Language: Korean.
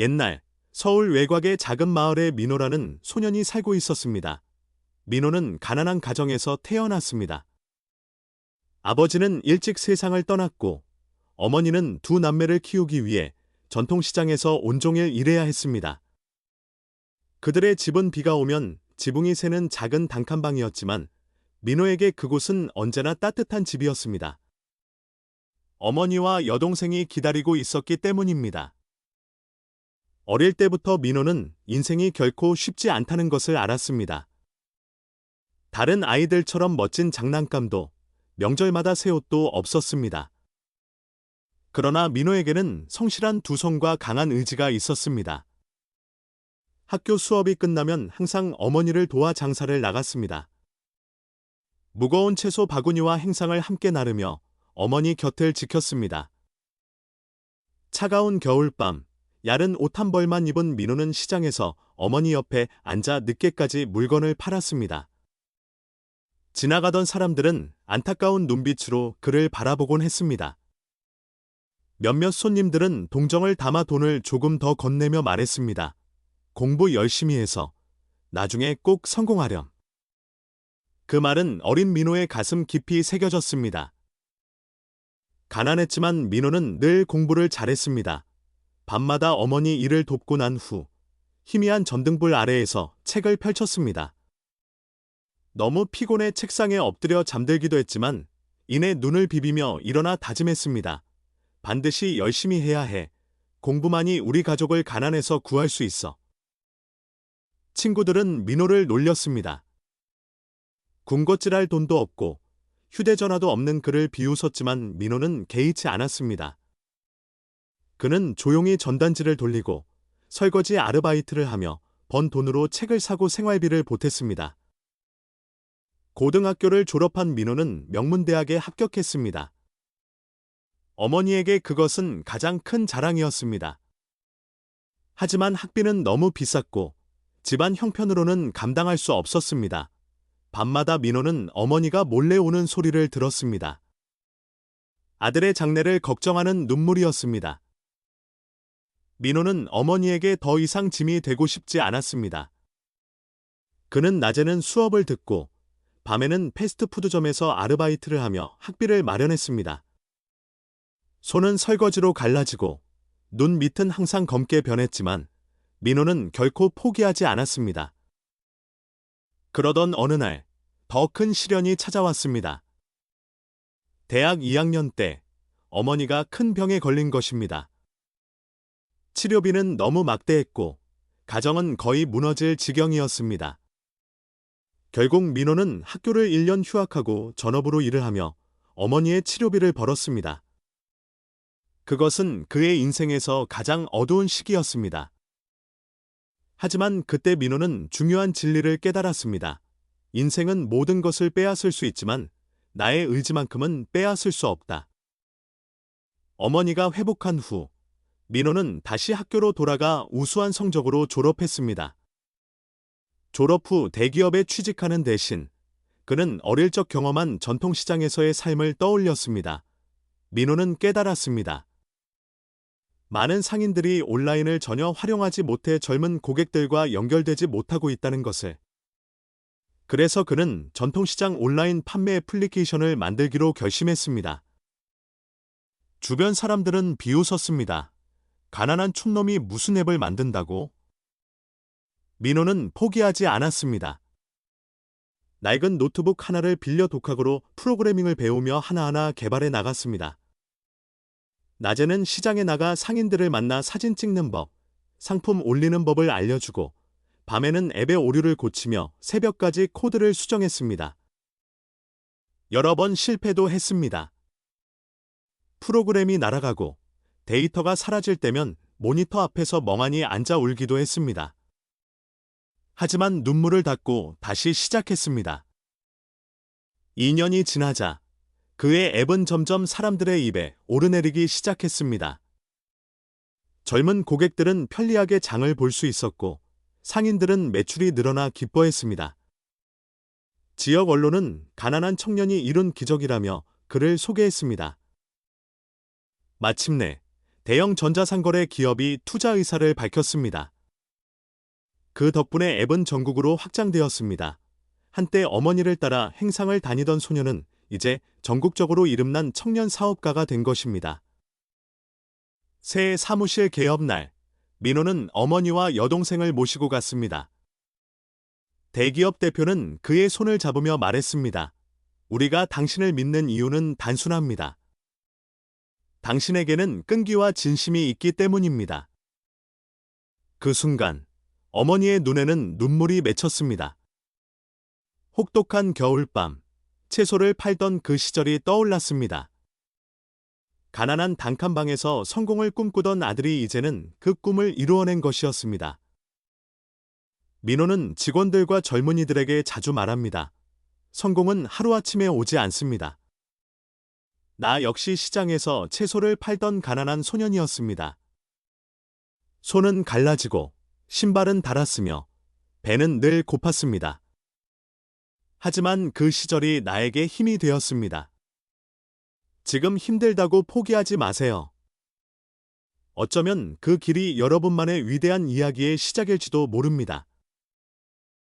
옛날 서울 외곽의 작은 마을에 민호라는 소년이 살고 있었습니다. 민호는 가난한 가정에서 태어났습니다. 아버지는 일찍 세상을 떠났고 어머니는 두 남매를 키우기 위해 전통시장에서 온종일 일해야 했습니다. 그들의 집은 비가 오면 지붕이 새는 작은 단칸방이었지만 민호에게 그곳은 언제나 따뜻한 집이었습니다. 어머니와 여동생이 기다리고 있었기 때문입니다. 어릴 때부터 민호는 인생이 결코 쉽지 않다는 것을 알았습니다. 다른 아이들처럼 멋진 장난감도 명절마다 새 옷도 없었습니다. 그러나 민호에게는 성실한 두 손과 강한 의지가 있었습니다. 학교 수업이 끝나면 항상 어머니를 도와 장사를 나갔습니다. 무거운 채소 바구니와 행상을 함께 나르며 어머니 곁을 지켰습니다. 차가운 겨울밤, 야른 옷 한 벌만 입은 민호는 시장에서 어머니 옆에 앉아 늦게까지 물건을 팔았습니다. 지나가던 사람들은 안타까운 눈빛으로 그를 바라보곤 했습니다. 몇몇 손님들은 동정을 담아 돈을 조금 더 건네며 말했습니다. 공부 열심히 해서 나중에 꼭 성공하렴. 그 말은 어린 민호의 가슴 깊이 새겨졌습니다. 가난했지만 민호는 늘 공부를 잘했습니다. 밤마다 어머니 일을 돕고 난 후 희미한 전등불 아래에서 책을 펼쳤습니다. 너무 피곤해 책상에 엎드려 잠들기도 했지만 이내 눈을 비비며 일어나 다짐했습니다. 반드시 열심히 해야 해. 공부만이 우리 가족을 가난에서 구할 수 있어. 친구들은 민호를 놀렸습니다. 군것질할 돈도 없고 휴대전화도 없는 그를 비웃었지만 민호는 개의치 않았습니다. 그는 조용히 전단지를 돌리고 설거지 아르바이트를 하며 번 돈으로 책을 사고 생활비를 보탰습니다. 고등학교를 졸업한 민호는 명문대학에 합격했습니다. 어머니에게 그것은 가장 큰 자랑이었습니다. 하지만 학비는 너무 비쌌고 집안 형편으로는 감당할 수 없었습니다. 밤마다 민호는 어머니가 몰래 우는 소리를 들었습니다. 아들의 장래를 걱정하는 눈물이었습니다. 민호는 어머니에게 더 이상 짐이 되고 싶지 않았습니다. 그는 낮에는 수업을 듣고 밤에는 패스트푸드점에서 아르바이트를 하며 학비를 마련했습니다. 손은 설거지로 갈라지고 눈 밑은 항상 검게 변했지만 민호는 결코 포기하지 않았습니다. 그러던 어느 날 더 큰 시련이 찾아왔습니다. 대학 2학년 때 어머니가 큰 병에 걸린 것입니다. 치료비는 너무 막대했고 가정은 거의 무너질 지경이었습니다. 결국 민호는 학교를 1년 휴학하고 전업으로 일을 하며 어머니의 치료비를 벌었습니다. 그것은 그의 인생에서 가장 어두운 시기였습니다. 하지만 그때 민호는 중요한 진리를 깨달았습니다. 인생은 모든 것을 빼앗을 수 있지만 나의 의지만큼은 빼앗을 수 없다. 어머니가 회복한 후 민호는 다시 학교로 돌아가 우수한 성적으로 졸업했습니다. 졸업 후 대기업에 취직하는 대신 그는 어릴 적 경험한 전통시장에서의 삶을 떠올렸습니다. 민호는 깨달았습니다. 많은 상인들이 온라인을 전혀 활용하지 못해 젊은 고객들과 연결되지 못하고 있다는 것을. 그래서 그는 전통시장 온라인 판매 애플리케이션을 만들기로 결심했습니다. 주변 사람들은 비웃었습니다. 가난한 촌놈이 무슨 앱을 만든다고? 민호는 포기하지 않았습니다. 낡은 노트북 하나를 빌려 독학으로 프로그래밍을 배우며 하나하나 개발해 나갔습니다. 낮에는 시장에 나가 상인들을 만나 사진 찍는 법, 상품 올리는 법을 알려주고 밤에는 앱의 오류를 고치며 새벽까지 코드를 수정했습니다. 여러 번 실패도 했습니다. 프로그램이 날아가고 데이터가 사라질 때면 모니터 앞에서 멍하니 앉아 울기도 했습니다. 하지만 눈물을 닦고 다시 시작했습니다. 2년이 지나자 그의 앱은 점점 사람들의 입에 오르내리기 시작했습니다. 젊은 고객들은 편리하게 장을 볼 수 있었고 상인들은 매출이 늘어나 기뻐했습니다. 지역 언론은 가난한 청년이 이룬 기적이라며 그를 소개했습니다. 마침내 대형 전자상거래 기업이 투자 의사를 밝혔습니다. 그 덕분에 앱은 전국으로 확장되었습니다. 한때 어머니를 따라 행상을 다니던 소녀는 이제 전국적으로 이름난 청년 사업가가 된 것입니다. 새 사무실 개업 날, 민호는 어머니와 여동생을 모시고 갔습니다. 대기업 대표는 그의 손을 잡으며 말했습니다. 우리가 당신을 믿는 이유는 단순합니다. 당신에게는 끈기와 진심이 있기 때문입니다. 그 순간, 어머니의 눈에는 눈물이 맺혔습니다. 혹독한 겨울밤, 채소를 팔던 그 시절이 떠올랐습니다. 가난한 단칸방에서 성공을 꿈꾸던 아들이 이제는 그 꿈을 이루어낸 것이었습니다. 민호는 직원들과 젊은이들에게 자주 말합니다. 성공은 하루아침에 오지 않습니다. 나 역시 시장에서 채소를 팔던 가난한 소년이었습니다. 손은 갈라지고 신발은 닳았으며 배는 늘 고팠습니다. 하지만 그 시절이 나에게 힘이 되었습니다. 지금 힘들다고 포기하지 마세요. 어쩌면 그 길이 여러분만의 위대한 이야기의 시작일지도 모릅니다.